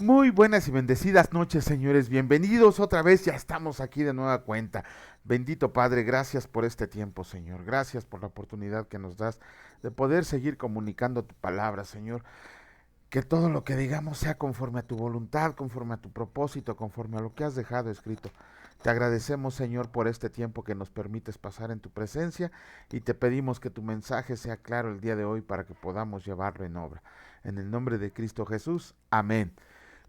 Muy buenas y bendecidas noches, señores. Bienvenidos otra vez. Ya estamos aquí de nueva cuenta. Bendito Padre, gracias por este tiempo, Señor. Gracias por la oportunidad que nos das de poder seguir comunicando tu palabra, Señor. Que todo lo que digamos sea conforme a tu voluntad, conforme a tu propósito, conforme a lo que has dejado escrito. Te agradecemos, Señor, por este tiempo que nos permites pasar en tu presencia y te pedimos que tu mensaje sea claro el día de hoy para que podamos llevarlo en obra. En el nombre de Cristo Jesús. Amén.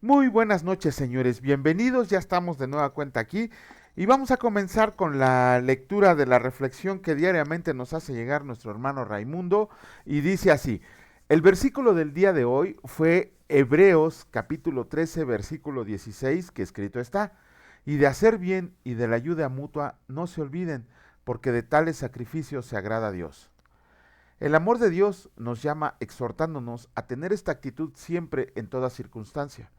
Muy buenas noches, señores. Bienvenidos. Ya estamos de nueva cuenta aquí y vamos a comenzar con la lectura de la reflexión que diariamente nos hace llegar nuestro hermano Raimundo y dice así. El versículo del día de hoy fue Hebreos capítulo 13 versículo 16 que escrito está. Y de hacer bien y de la ayuda mutua no se olviden, porque de tales sacrificios se agrada a Dios. El amor de Dios nos llama exhortándonos a tener esta actitud siempre en toda circunstancia,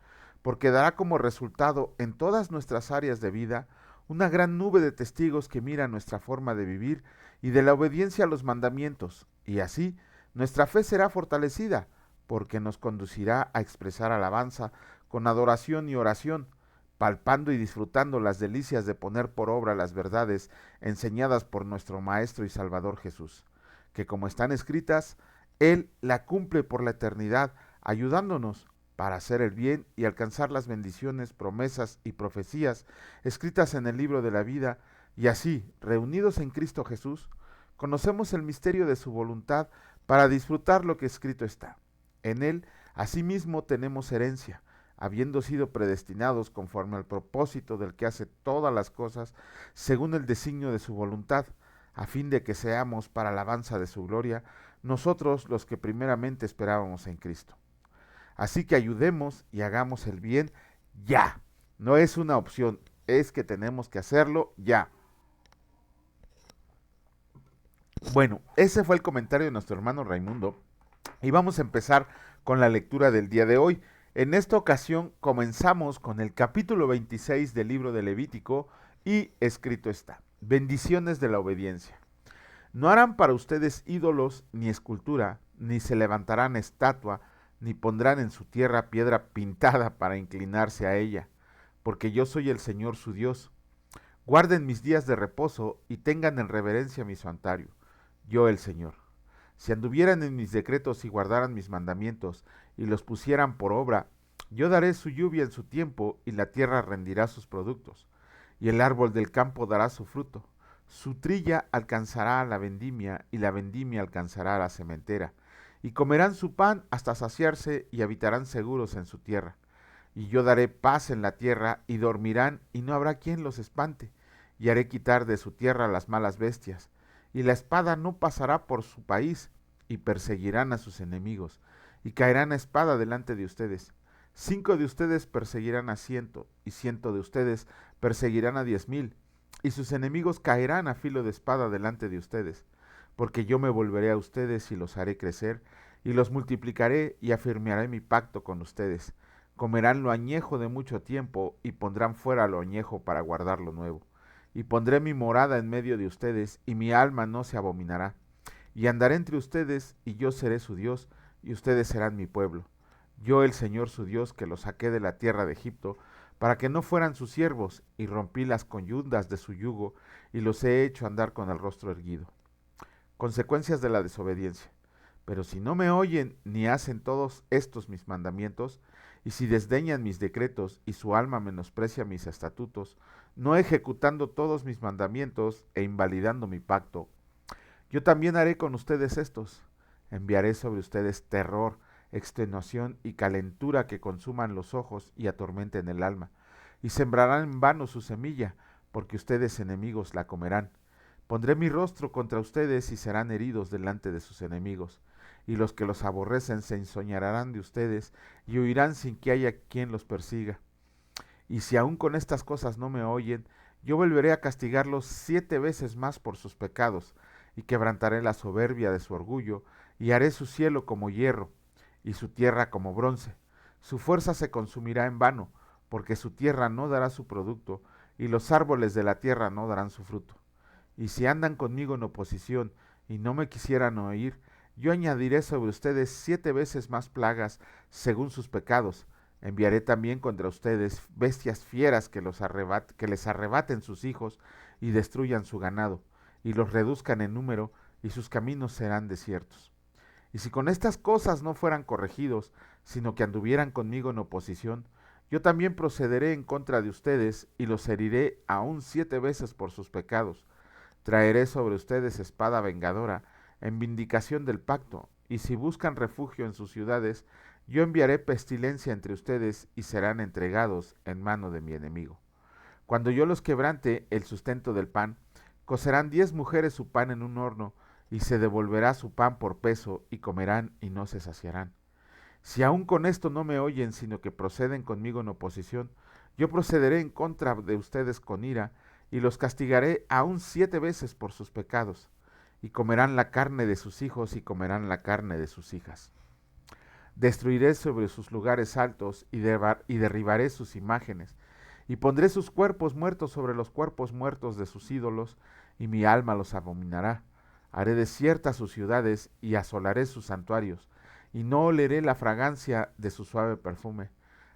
porque dará como resultado en todas nuestras áreas de vida una gran nube de testigos que mira nuestra forma de vivir y de la obediencia a los mandamientos, y así nuestra fe será fortalecida, porque nos conducirá a expresar alabanza con adoración y oración, palpando y disfrutando las delicias de poner por obra las verdades enseñadas por nuestro Maestro y Salvador Jesús, que como están escritas, Él la cumple por la eternidad, ayudándonos para hacer el bien y alcanzar las bendiciones, promesas y profecías escritas en el libro de la vida, y así, reunidos en Cristo Jesús, conocemos el misterio de su voluntad para disfrutar lo que escrito está. En Él, asimismo, tenemos herencia, habiendo sido predestinados conforme al propósito del que hace todas las cosas, según el designio de su voluntad, a fin de que seamos para alabanza de su gloria, nosotros los que primeramente esperábamos en Cristo. Así que ayudemos y hagamos el bien ya. No es una opción, es que tenemos que hacerlo ya. Bueno, ese fue el comentario de nuestro hermano Raimundo y vamos a empezar con la lectura del día de hoy. En esta ocasión comenzamos con el capítulo 26 del libro de Levítico y escrito está: bendiciones de la obediencia. No harán para ustedes ídolos ni escultura, ni se levantarán estatua, ni pondrán en su tierra piedra pintada para inclinarse a ella, porque yo soy el Señor su Dios. Guarden mis días de reposo y tengan en reverencia mi santuario, yo el Señor. Si anduvieran en mis decretos y guardaran mis mandamientos y los pusieran por obra, yo daré su lluvia en su tiempo y la tierra rendirá sus productos, y el árbol del campo dará su fruto. Su trilla alcanzará a la vendimia y la vendimia alcanzará a la sementera, y comerán su pan hasta saciarse y habitarán seguros en su tierra. Y yo daré paz en la tierra y dormirán y no habrá quien los espante, y haré quitar de su tierra las malas bestias, y la espada no pasará por su país, y perseguirán a sus enemigos, y caerán a espada delante de ustedes. 5 de ustedes perseguirán a 100, y 100 de ustedes perseguirán a 10,000, y sus enemigos caerán a filo de espada delante de ustedes, porque yo me volveré a ustedes y los haré crecer, y los multiplicaré y afirmaré mi pacto con ustedes. Comerán lo añejo de mucho tiempo, y pondrán fuera lo añejo para guardar lo nuevo. Y pondré mi morada en medio de ustedes, y mi alma no se abominará. Y andaré entre ustedes, y yo seré su Dios, y ustedes serán mi pueblo. Yo el Señor su Dios, que los saqué de la tierra de Egipto, para que no fueran sus siervos, y rompí las conyundas de su yugo, y los he hecho andar con el rostro erguido. Consecuencias de la desobediencia. Pero si no me oyen ni hacen todos estos mis mandamientos, y si desdeñan mis decretos y su alma menosprecia mis estatutos, no ejecutando todos mis mandamientos e invalidando mi pacto, yo también haré con ustedes estos. Enviaré sobre ustedes terror, extenuación y calentura que consuman los ojos y atormenten el alma, y sembrarán en vano su semilla, porque ustedes enemigos la comerán. Pondré mi rostro contra ustedes y serán heridos delante de sus enemigos, y los que los aborrecen se ensoñarán de ustedes y huirán sin que haya quien los persiga. Y si aun con estas cosas no me oyen, yo volveré a castigarlos 7 veces más por sus pecados, y quebrantaré la soberbia de su orgullo, y haré su cielo como hierro, y su tierra como bronce. Su fuerza se consumirá en vano, porque su tierra no dará su producto, y los árboles de la tierra no darán su fruto. Y si andan conmigo en oposición, y no me quisieran oír, yo añadiré sobre ustedes 7 veces más plagas según sus pecados, Enviaré también contra ustedes bestias fieras que les arrebaten sus hijos y destruyan su ganado, y los reduzcan en número, y sus caminos serán desiertos. Y si con estas cosas no fueran corregidos, sino que anduvieran conmigo en oposición, yo también procederé en contra de ustedes, y los heriré aún 7 veces por sus pecados. Traeré sobre ustedes espada vengadora, en vindicación del pacto, y si buscan refugio en sus ciudades, yo enviaré pestilencia entre ustedes, y serán entregados en mano de mi enemigo. Cuando yo los quebrante el sustento del pan, cocerán 10 mujeres su pan en un horno, y se devolverá su pan por peso, y comerán y no se saciarán. Si aún con esto no me oyen, sino que proceden conmigo en oposición, yo procederé en contra de ustedes con ira, y los castigaré aún 7 veces por sus pecados, y comerán la carne de sus hijos y comerán la carne de sus hijas. Destruiré sobre sus lugares altos y derribaré sus imágenes, y pondré sus cuerpos muertos sobre los cuerpos muertos de sus ídolos, y mi alma los abominará. Haré desiertas sus ciudades y asolaré sus santuarios, y no oleré la fragancia de su suave perfume.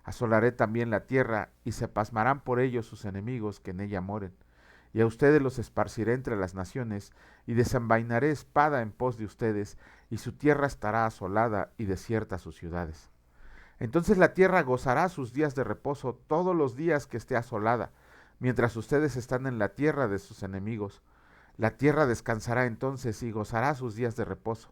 Asolaré también la tierra, y se pasmarán por ello sus enemigos que en ella moren. Y a ustedes los esparciré entre las naciones, y desenvainaré espada en pos de ustedes, y su tierra estará asolada y desierta sus ciudades. Entonces la tierra gozará sus días de reposo todos los días que esté asolada, mientras ustedes están en la tierra de sus enemigos. La tierra descansará entonces y gozará sus días de reposo.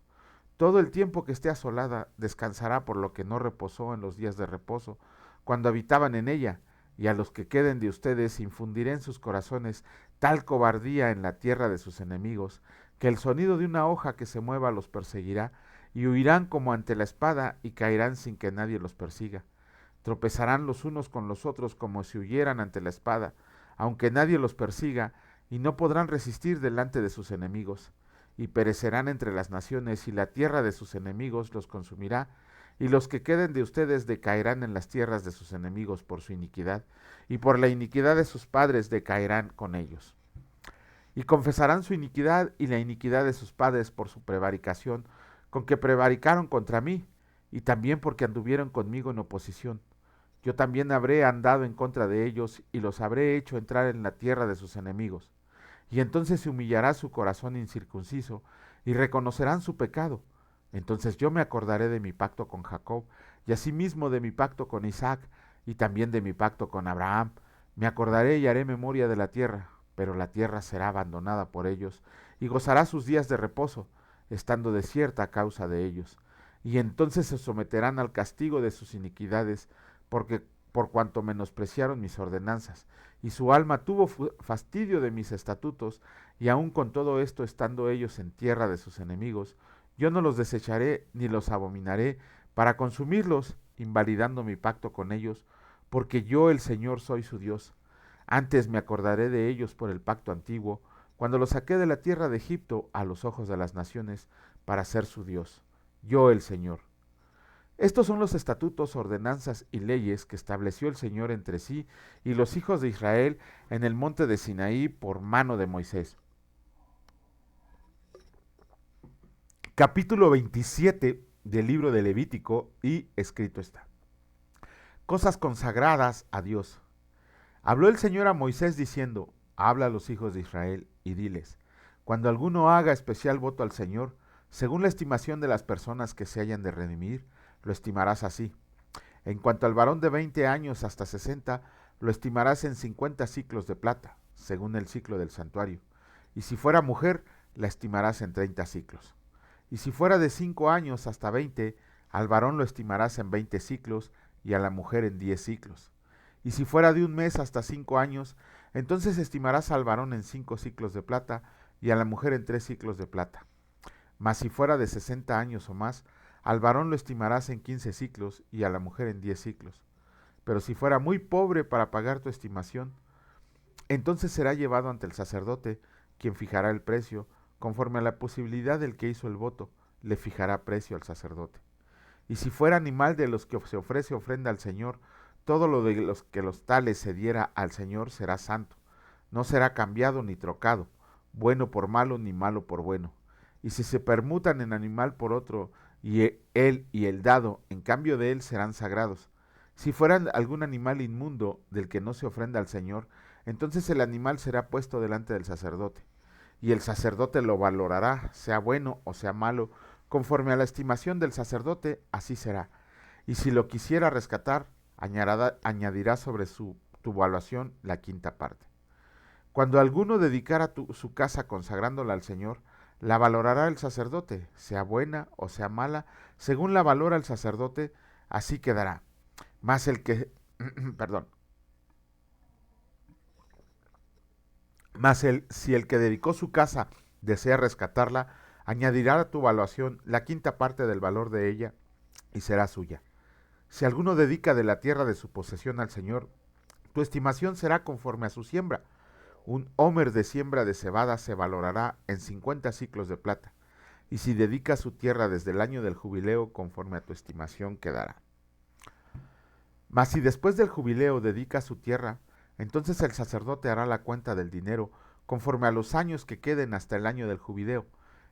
Todo el tiempo que esté asolada descansará por lo que no reposó en los días de reposo, cuando habitaban en ella, y a los que queden de ustedes infundiré en sus corazones tal cobardía en la tierra de sus enemigos, que el sonido de una hoja que se mueva los perseguirá, y huirán como ante la espada y caerán sin que nadie los persiga. Tropezarán los unos con los otros como si huyeran ante la espada, aunque nadie los persiga, y no podrán resistir delante de sus enemigos, y perecerán entre las naciones, y la tierra de sus enemigos los consumirá, y los que queden de ustedes decaerán en las tierras de sus enemigos por su iniquidad, y por la iniquidad de sus padres decaerán con ellos. Y confesarán su iniquidad y la iniquidad de sus padres por su prevaricación, con que prevaricaron contra mí, y también porque anduvieron conmigo en oposición. Yo también habré andado en contra de ellos, y los habré hecho entrar en la tierra de sus enemigos. Y entonces se humillará su corazón incircunciso, y reconocerán su pecado. Entonces yo me acordaré de mi pacto con Jacob, y asimismo de mi pacto con Isaac, y también de mi pacto con Abraham. Me acordaré y haré memoria de la tierra, pero la tierra será abandonada por ellos, y gozará sus días de reposo, estando desierta a causa de ellos. Y entonces se someterán al castigo de sus iniquidades, porque por cuanto menospreciaron mis ordenanzas, y su alma tuvo fastidio de mis estatutos, y aun con todo esto estando ellos en tierra de sus enemigos, yo no los desecharé ni los abominaré para consumirlos, invalidando mi pacto con ellos, porque yo el Señor soy su Dios. Antes me acordaré de ellos por el pacto antiguo, cuando los saqué de la tierra de Egipto a los ojos de las naciones, para ser su Dios, yo el Señor. Estos son los estatutos, ordenanzas y leyes que estableció el Señor entre sí y los hijos de Israel en el monte de Sinaí por mano de Moisés. Capítulo 27 del libro de Levítico, y escrito está. Cosas consagradas a Dios. Habló el Señor a Moisés diciendo: habla a los hijos de Israel y diles: cuando alguno haga especial voto al Señor, según la estimación de las personas que se hayan de redimir, lo estimarás así. En cuanto al varón de 20 años hasta 60, lo estimarás en 50 siclos de plata, según el ciclo del santuario. Y si fuera mujer, la estimarás en 30 siclos. Y si fuera de 5 años hasta 20, al varón lo estimarás en 20 siclos y a la mujer en 10 siclos. Y si fuera de un mes hasta 5 años, entonces estimarás al varón en 5 siclos de plata y a la mujer en 3 siclos de plata. Mas si fuera de 60 años o más, al varón lo estimarás en 15 siclos y a la mujer en 10 siclos. Pero si fuera muy pobre para pagar tu estimación, entonces será llevado ante el sacerdote, quien fijará el precio, conforme a la posibilidad del que hizo el voto, le fijará precio al sacerdote. Y si fuera animal de los que se ofrece ofrenda al Señor, todo lo de los que los tales se diera al Señor será santo, no será cambiado ni trocado, bueno por malo ni malo por bueno. Y si se permutan en animal por otro, y él y el dado en cambio de él serán sagrados. Si fuera algún animal inmundo del que no se ofrenda al Señor, entonces el animal será puesto delante del sacerdote, y el sacerdote lo valorará, sea bueno o sea malo, conforme a la estimación del sacerdote, así será. Y si lo quisiera rescatar, añadirá sobre tu valuación la quinta parte. Cuando alguno dedicara su casa consagrándola al Señor, la valorará el sacerdote, sea buena o sea mala, según la valora el sacerdote, así quedará. Mas el que, perdón, si el que dedicó su casa desea rescatarla, añadirá a tu valuación la quinta parte del valor de ella y será suya. Si alguno dedica de la tierra de su posesión al Señor, tu estimación será conforme a su siembra. Un homer de siembra de cebada se valorará en 50 siclos de plata, y si dedica su tierra desde el año del jubileo, conforme a tu estimación quedará. Mas si después del jubileo dedica su tierra, entonces el sacerdote hará la cuenta del dinero conforme a los años que queden hasta el año del jubileo,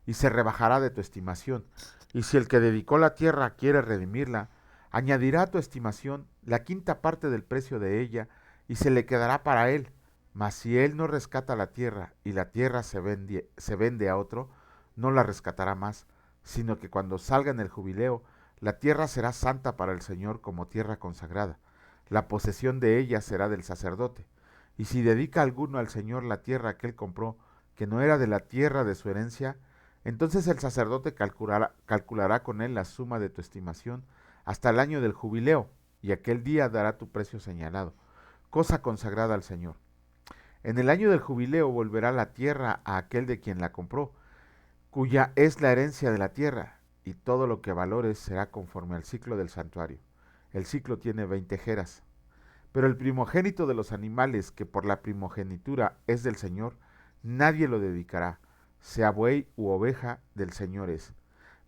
y se rebajará de tu estimación. Y si el que dedicó la tierra quiere redimirla, añadirá a tu estimación la quinta parte del precio de ella, y se le quedará para él. Mas si él no rescata la tierra, y la tierra se vende a otro, no la rescatará más, sino que cuando salga en el jubileo, la tierra será santa para el Señor como tierra consagrada. La posesión de ella será del sacerdote. Y si dedica alguno al Señor la tierra que él compró, que no era de la tierra de su herencia, entonces el sacerdote calculará con él la suma de tu estimación hasta el año del jubileo, y aquel día dará tu precio señalado, cosa consagrada al Señor. En el año del jubileo volverá la tierra a aquel de quien la compró, cuya es la herencia de la tierra, y todo lo que valores será conforme al ciclo del santuario. El ciclo tiene 20 jeras. Pero el primogénito de los animales, que por la primogenitura es del Señor, nadie lo dedicará, sea buey u oveja, del Señor es.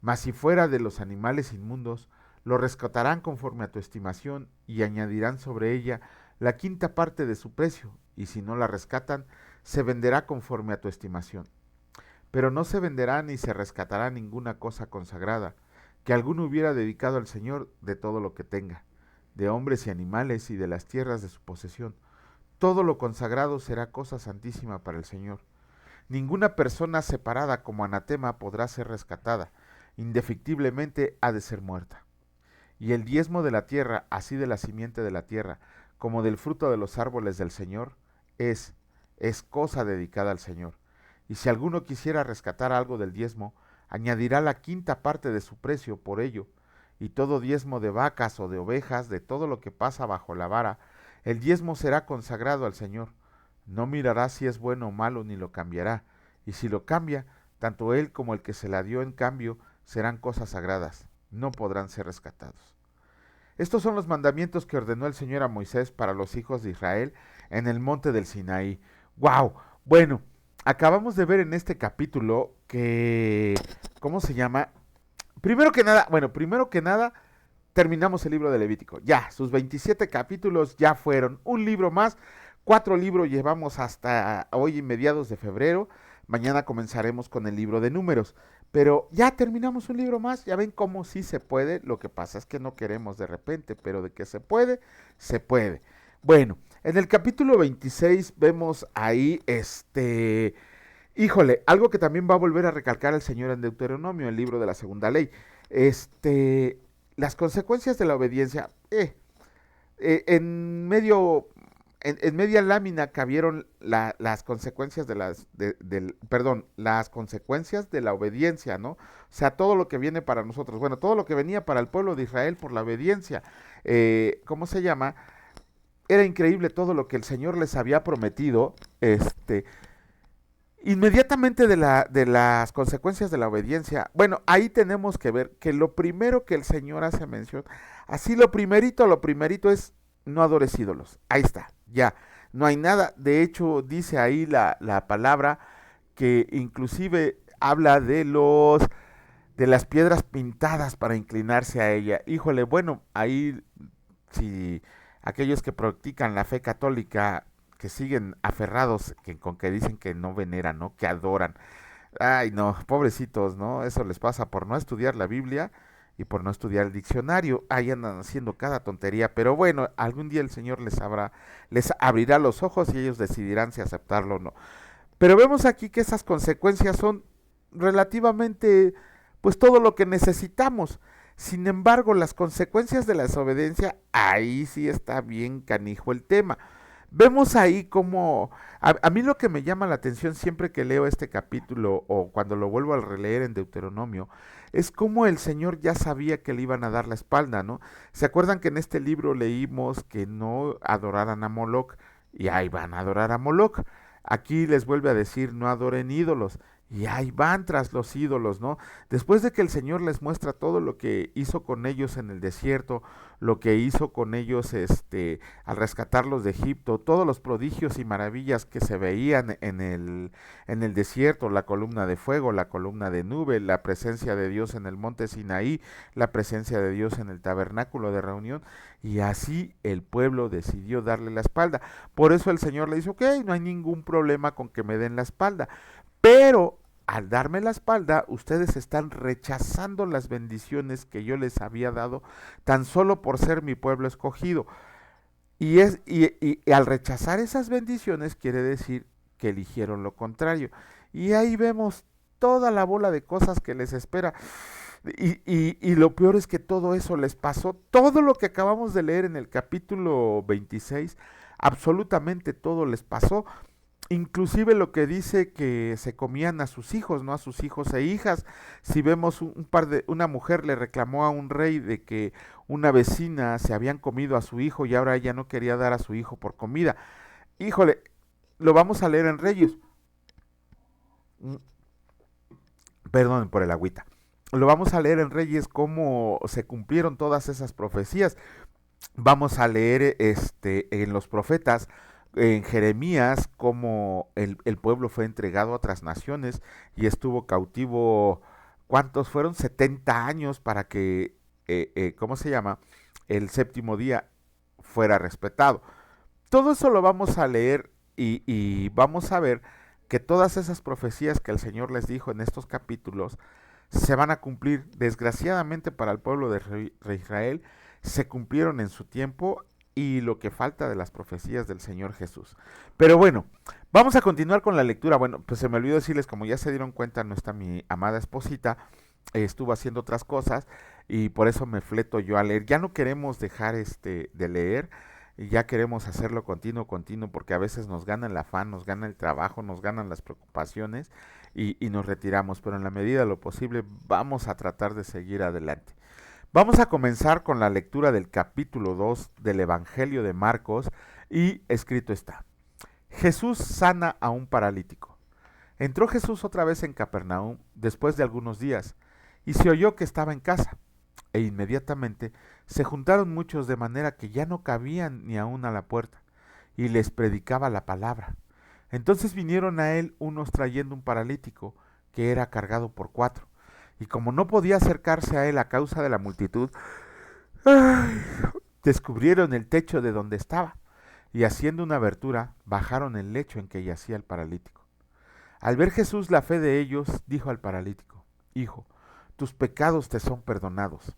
Mas si fuera de los animales inmundos, lo rescatarán conforme a tu estimación y añadirán sobre ella la quinta parte de su precio, y si no la rescatan, se venderá conforme a tu estimación. Pero no se venderá ni se rescatará ninguna cosa consagrada, que alguno hubiera dedicado al Señor de todo lo que tenga, de hombres y animales y de las tierras de su posesión. Todo lo consagrado será cosa santísima para el Señor. Ninguna persona separada como anatema podrá ser rescatada, indefectiblemente ha de ser muerta. Y el diezmo de la tierra, así de la simiente de la tierra, como del fruto de los árboles del Señor, es, es cosa dedicada al Señor. Y si alguno quisiera rescatar algo del diezmo, añadirá la quinta parte de su precio por ello, y todo diezmo de vacas o de ovejas, de todo lo que pasa bajo la vara, el diezmo será consagrado al Señor. No mirará si es bueno o malo, ni lo cambiará, y si lo cambia, tanto él como el que se la dio en cambio serán cosas sagradas, no podrán ser rescatados. Estos son los mandamientos que ordenó el Señor a Moisés para los hijos de Israel en el monte del Sinaí. ¡Wow! Bueno, acabamos de ver en este capítulo que, ¿cómo se llama? Primero que nada, terminamos el libro de Levítico. Ya, sus 27 capítulos ya fueron un libro más. 4 libros llevamos hasta hoy, mediados de febrero. Mañana comenzaremos con el libro de Números. Pero ya terminamos un libro más. Ya ven cómo sí se puede. Lo que pasa es que no queremos de repente, pero de que se puede, se puede. Bueno, en el capítulo 26 vemos ahí híjole, algo que también va a volver a recalcar el Señor en Deuteronomio, el libro de la segunda ley. Las consecuencias de la obediencia. En medio, en media lámina cabieron las consecuencias las consecuencias de la obediencia, ¿no? O sea, todo lo que viene para nosotros. Bueno, todo lo que venía para el pueblo de Israel por la obediencia. ¿Cómo se llama? Era increíble todo lo que el Señor les había prometido. Inmediatamente de las consecuencias de la obediencia, bueno, ahí tenemos que ver que lo primero que el Señor hace mención, así lo primerito es no adores ídolos. Ahí está, ya, no hay nada. De hecho, dice ahí la palabra que inclusive habla de las piedras pintadas para inclinarse a ella. Híjole, bueno, ahí si aquellos que practican la fe católica que siguen aferrados con que dicen que no veneran, ¿no? Que adoran. Ay, no, pobrecitos, ¿no? Eso les pasa por no estudiar la Biblia y por no estudiar el diccionario, ahí andan haciendo cada tontería, pero bueno, algún día el Señor les abrirá los ojos y ellos decidirán si aceptarlo o no. Pero vemos aquí que esas consecuencias son relativamente, pues todo lo que necesitamos. Sin embargo, las consecuencias de la desobediencia, ahí sí está bien canijo el tema. Vemos ahí como, a mí lo que me llama la atención siempre que leo este capítulo o cuando lo vuelvo a releer en Deuteronomio, es como el Señor ya sabía que le iban a dar la espalda, ¿no? ¿Se acuerdan que en este libro leímos que no adoraran a Moloch y ahí van a adorar a Moloch? Aquí les vuelve a decir no adoren ídolos y ahí van tras los ídolos, ¿no? Después de que el Señor les muestra todo lo que hizo con ellos en el desierto, lo que hizo con ellos al rescatarlos de Egipto, todos los prodigios y maravillas que se veían en el desierto, la columna de fuego, la columna de nube, la presencia de Dios en el monte Sinaí, la presencia de Dios en el tabernáculo de reunión, y así el pueblo decidió darle la espalda. Por eso el Señor le dice, ok, no hay ningún problema con que me den la espalda, pero al darme la espalda, ustedes están rechazando las bendiciones que yo les había dado tan solo por ser mi pueblo escogido. Y al rechazar esas bendiciones quiere decir que eligieron lo contrario. Y ahí vemos toda la bola de cosas que les espera. Y lo peor es que todo eso les pasó. Todo lo que acabamos de leer en el capítulo 26, absolutamente todo les pasó. Inclusive lo que dice que se comían a sus hijos, ¿no? A sus hijos e hijas. Si vemos una mujer le reclamó a un rey de que una vecina se habían comido a su hijo y ahora ella no quería dar a su hijo por comida. Híjole, lo vamos a leer en Reyes. Perdón por el agüita. Lo vamos a leer en Reyes cómo se cumplieron todas esas profecías. Vamos a leer en los profetas, en Jeremías, cómo el pueblo fue entregado a otras naciones y estuvo cautivo, ¿cuántos fueron? 70 años para que, ¿cómo se llama? El séptimo día fuera respetado. Todo eso lo vamos a leer y vamos a ver que todas esas profecías que el Señor les dijo en estos capítulos se van a cumplir. Desgraciadamente para el pueblo de Israel, se cumplieron en su tiempo y lo que falta de las profecías del Señor Jesús. Pero bueno, vamos a continuar con la lectura. Bueno, pues se me olvidó decirles, como ya se dieron cuenta, no está mi amada esposita, estuvo haciendo otras cosas y por eso me fleto yo a leer. Ya no queremos dejar de leer, y ya queremos hacerlo continuo, porque a veces nos gana el afán, nos gana el trabajo, nos ganan las preocupaciones y nos retiramos, pero en la medida de lo posible vamos a tratar de seguir adelante. Vamos a comenzar con la lectura del capítulo 2 del Evangelio de Marcos y escrito está: Jesús sana a un paralítico. Entró Jesús otra vez en Capernaum después de algunos días y se oyó que estaba en casa. E inmediatamente se juntaron muchos de manera que ya no cabían ni aún a la puerta, y les predicaba la palabra. Entonces vinieron a él unos trayendo un paralítico que era cargado por 4, y como no podía acercarse a él a causa de la multitud, ¡ay!, descubrieron el techo de donde estaba, y haciendo una abertura, bajaron el lecho en que yacía el paralítico. Al ver Jesús la fe de ellos, dijo al paralítico: Hijo, tus pecados te son perdonados.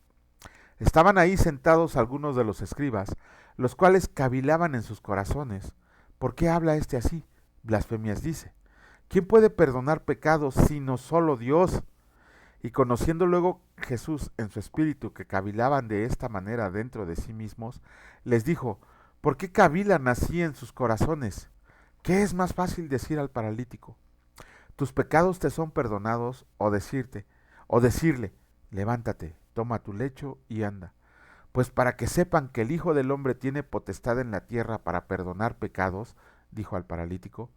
Estaban ahí sentados algunos de los escribas, los cuales cavilaban en sus corazones: ¿por qué habla este así? Blasfemias dice. ¿Quién puede perdonar pecados sino solo Dios? Y conociendo luego Jesús en su espíritu que cavilaban de esta manera dentro de sí mismos, les dijo: ¿por qué cavilan así en sus corazones? ¿Qué es más fácil decir al paralítico: tus pecados te son perdonados, o decirle: levántate, toma tu lecho y anda? Pues para que sepan que el Hijo del Hombre tiene potestad en la tierra para perdonar pecados, dijo al paralítico,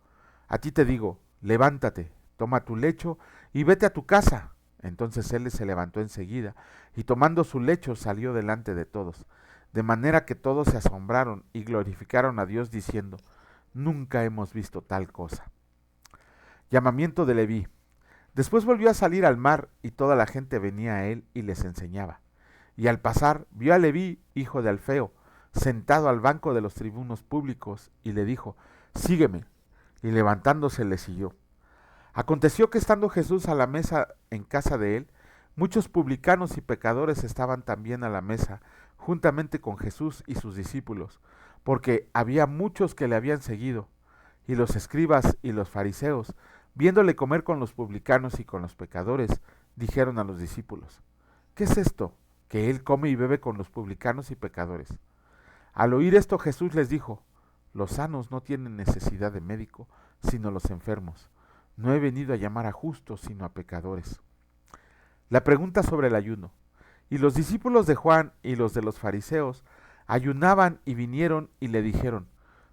a ti te digo, levántate, toma tu lecho y vete a tu casa. Entonces él se levantó enseguida y tomando su lecho salió delante de todos, de manera que todos se asombraron y glorificaron a Dios diciendo: nunca hemos visto tal cosa. Llamamiento de Leví. Después volvió a salir al mar y toda la gente venía a él y les enseñaba. Y al pasar vio a Leví, hijo de Alfeo, sentado al banco de los tribunos públicos, y le dijo: sígueme. Y levantándose le siguió. Aconteció que estando Jesús a la mesa en casa de él, Muchos publicanos y pecadores estaban también a la mesa, juntamente con Jesús y sus discípulos, porque había muchos que le habían seguido. Y los escribas y los fariseos, viéndole comer con los publicanos y con los pecadores, dijeron a los discípulos: ¿Qué es esto, que él come y bebe con los publicanos y pecadores? Al oír esto Jesús les dijo: Los sanos no tienen necesidad de médico, sino los enfermos. No he venido a llamar a justos, sino a pecadores. La pregunta sobre el ayuno. Y los discípulos de Juan y los de los fariseos ayunaban y vinieron y le dijeron: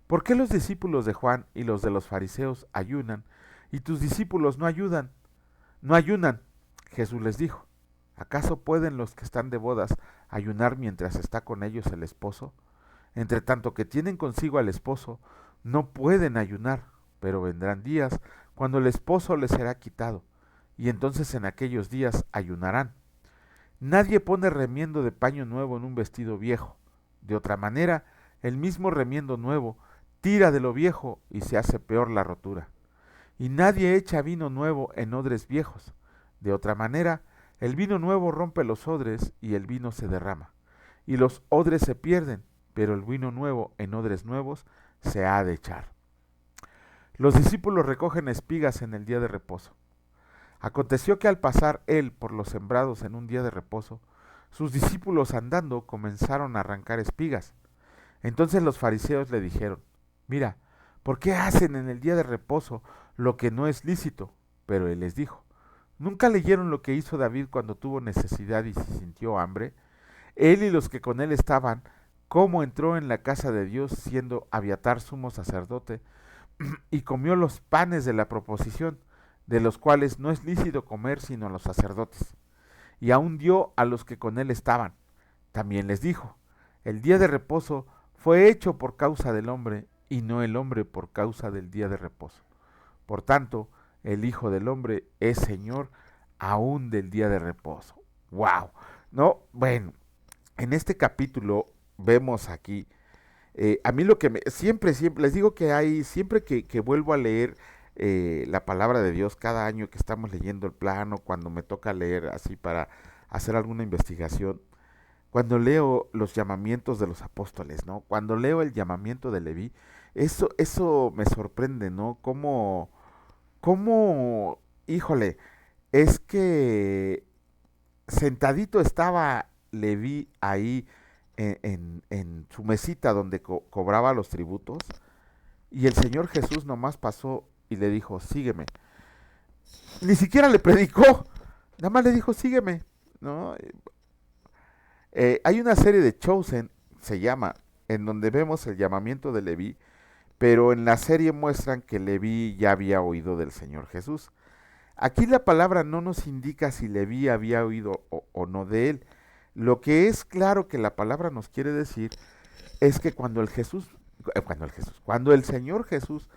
¿Por qué los discípulos de Juan y los de los fariseos ayunan y tus discípulos no ayudan? No ayunan. Jesús les dijo: ¿Acaso pueden los que están de bodas ayunar mientras está con ellos el esposo? Entre tanto que tienen consigo al esposo, no pueden ayunar, pero vendrán días cuando el esposo les será quitado, y entonces en aquellos días ayunarán. Nadie pone remiendo de paño nuevo en un vestido viejo. De otra manera, el mismo remiendo nuevo tira de lo viejo y se hace peor la rotura. Y nadie echa vino nuevo en odres viejos. De otra manera, el vino nuevo rompe los odres y el vino se derrama. Y los odres se pierden, pero el vino nuevo en odres nuevos se ha de echar. Los discípulos recogen espigas en el día de reposo. Aconteció que al pasar él por los sembrados en un día de reposo, sus discípulos andando comenzaron a arrancar espigas. Entonces los fariseos le dijeron: Mira, ¿por qué hacen en el día de reposo lo que no es lícito? Pero él les dijo: ¿Nunca leyeron lo que hizo David cuando tuvo necesidad y se sintió hambre? Él y los que con él estaban, cómo entró en la casa de Dios siendo Abiatar sumo sacerdote, y comió los panes de la proposición, de los cuales no es lícito comer sino a los sacerdotes, y aun dio a los que con él estaban. También les dijo: El día de reposo fue hecho por causa del hombre, y no el hombre por causa del día de reposo. Por tanto, el Hijo del Hombre es Señor aún del día de reposo. ¡Wow! No, bueno, en este capítulo vemos aquí, a mí lo que siempre, les digo que hay, siempre que vuelvo a leer la palabra de Dios, cada año que estamos leyendo el plano, cuando me toca leer así para hacer alguna investigación, cuando leo los llamamientos de los apóstoles, ¿no? Cuando leo el llamamiento de Leví, eso me sorprende, ¿no? Híjole, es que sentadito estaba Leví ahí en su mesita donde cobraba los tributos, y el Señor Jesús nomás pasó y le dijo: sígueme. Ni siquiera le predicó, nada más le dijo: sígueme, ¿no? Hay una serie de Chosen, se llama, en donde vemos el llamamiento de Leví, pero en la serie muestran que Leví ya había oído del Señor Jesús. Aquí la palabra no nos indica si Leví había oído o no de él. Lo que es claro que la palabra nos quiere decir es que cuando el Señor Jesús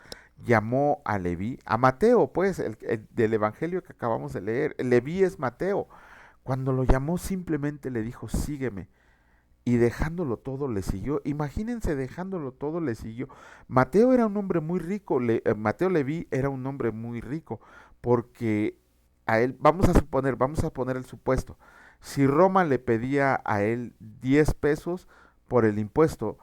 llamó a Leví, a Mateo, pues, el del evangelio que acabamos de leer, Leví es Mateo. Cuando lo llamó simplemente le dijo: sígueme. Y dejándolo todo le siguió. Imagínense, dejándolo todo le siguió. Mateo era un hombre muy rico. Mateo Leví era un hombre muy rico. Porque a él, vamos a poner el supuesto. Si Roma le pedía a él 10 pesos por el impuesto,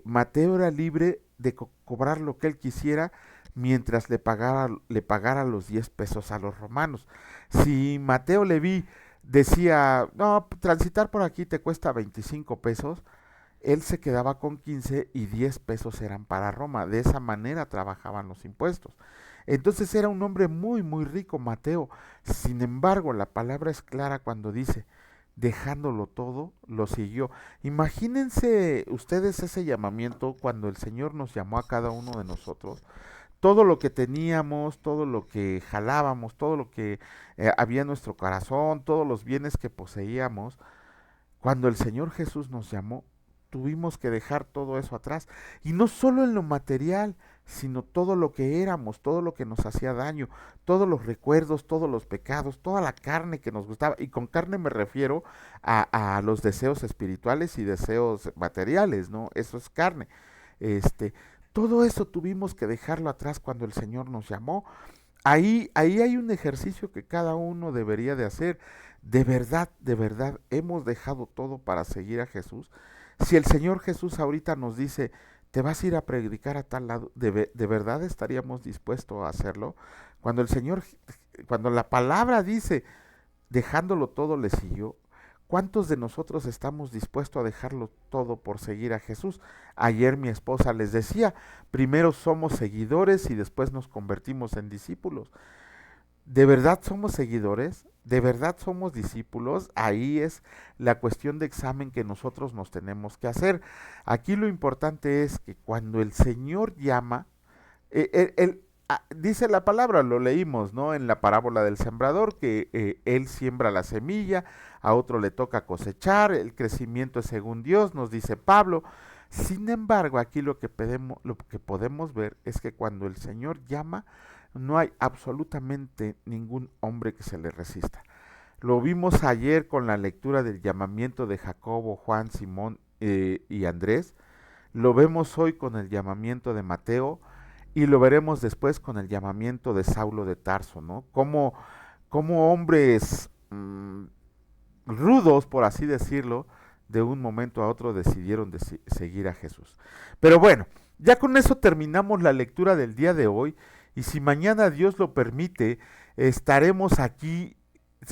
Mateo era libre de cobrar lo que él quisiera mientras le pagara los 10 pesos a los romanos. Si Mateo Leví decía: no, transitar por aquí te cuesta 25 pesos, él se quedaba con 15 y 10 pesos eran para Roma. De esa manera trabajaban los impuestos. Entonces era un hombre muy, muy rico, Mateo. Sin embargo, la palabra es clara cuando dice: dejándolo todo, lo siguió. Imagínense ustedes ese llamamiento cuando el Señor nos llamó a cada uno de nosotros. Todo lo que teníamos, todo lo que jalábamos, todo lo que había en nuestro corazón, todos los bienes que poseíamos, cuando el Señor Jesús nos llamó, tuvimos que dejar todo eso atrás. Y no solo en lo material, sino todo lo que éramos, todo lo que nos hacía daño, todos los recuerdos, todos los pecados, toda la carne que nos gustaba. Y con carne me refiero a los deseos espirituales y deseos materiales, ¿no? Eso es carne. Todo eso tuvimos que dejarlo atrás cuando el Señor nos llamó. Ahí hay un ejercicio que cada uno debería de hacer. de verdad hemos dejado todo para seguir a Jesús? Si el Señor Jesús ahorita nos dice, te vas a ir a predicar a tal lado, ¿de verdad estaríamos dispuestos a hacerlo? Cuando el Señor, cuando la palabra dice, dejándolo todo le siguió, ¿cuántos de nosotros estamos dispuestos a dejarlo todo por seguir a Jesús? Ayer mi esposa les decía, primero somos seguidores y después nos convertimos en discípulos. ¿De verdad somos seguidores? ¿De verdad somos discípulos? Ahí es la cuestión de examen que nosotros nos tenemos que hacer. Aquí lo importante es que cuando el Señor llama, dice la palabra, lo leímos, ¿no? En la parábola del sembrador, que Él siembra la semilla, a otro le toca cosechar, el crecimiento es según Dios, nos dice Pablo. Sin embargo, aquí lo que podemos ver es que cuando el Señor llama, no hay absolutamente ningún hombre que se le resista. Lo vimos ayer con la lectura del llamamiento de Jacobo, Juan, Simón y Andrés. Lo vemos hoy con el llamamiento de Mateo y lo veremos después con el llamamiento de Saulo de Tarso, ¿no? Como hombres rudos, por así decirlo, de un momento a otro decidieron seguir a Jesús. Pero bueno, ya con eso terminamos la lectura del día de hoy y si mañana Dios lo permite, estaremos aquí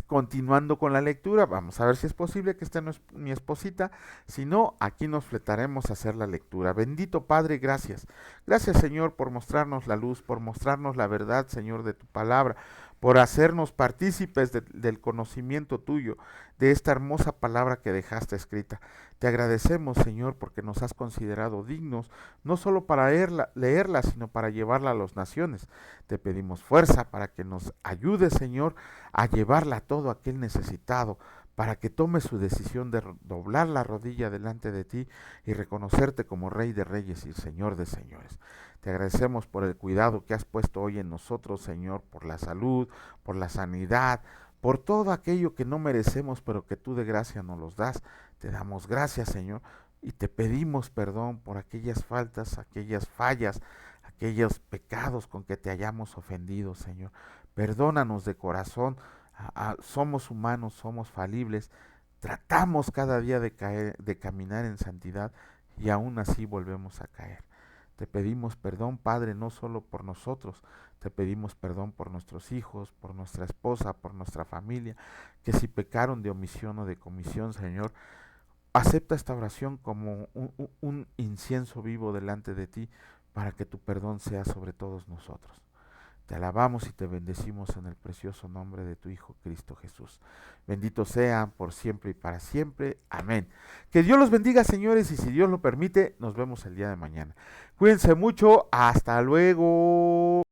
continuando con la lectura. Vamos a ver si es posible que esté mi esposita. Si no, aquí nos fletaremos a hacer la lectura. Bendito Padre, gracias. Gracias, Señor, por mostrarnos la luz, por mostrarnos la verdad, Señor, de tu palabra, por hacernos partícipes del conocimiento tuyo, de esta hermosa palabra que dejaste escrita. Te agradecemos, Señor, porque nos has considerado dignos, no solo para leerla, sino para llevarla a las naciones. Te pedimos fuerza para que nos ayudes, Señor, a llevarla a todo aquel necesitado, para que tome su decisión de doblar la rodilla delante de ti y reconocerte como Rey de Reyes y Señor de Señores. Te agradecemos por el cuidado que has puesto hoy en nosotros, Señor, por la salud, por la sanidad, por todo aquello que no merecemos, pero que tú de gracia nos los das. Te damos gracias, Señor, y te pedimos perdón por aquellas faltas, aquellas fallas, aquellos pecados con que te hayamos ofendido, Señor. Perdónanos de corazón. Somos humanos, somos falibles, tratamos cada día de caer, de caminar en santidad y aún así volvemos a caer. Te pedimos perdón, Padre, no solo por nosotros, te pedimos perdón por nuestros hijos, por nuestra esposa, por nuestra familia, que si pecaron de omisión o de comisión, Señor, acepta esta oración como un incienso vivo delante de ti para que tu perdón sea sobre todos nosotros. Te alabamos y te bendecimos en el precioso nombre de tu Hijo Cristo Jesús. Bendito sea por siempre y para siempre. Amén. Que Dios los bendiga, señores, y si Dios lo permite, nos vemos el día de mañana. Cuídense mucho. Hasta luego.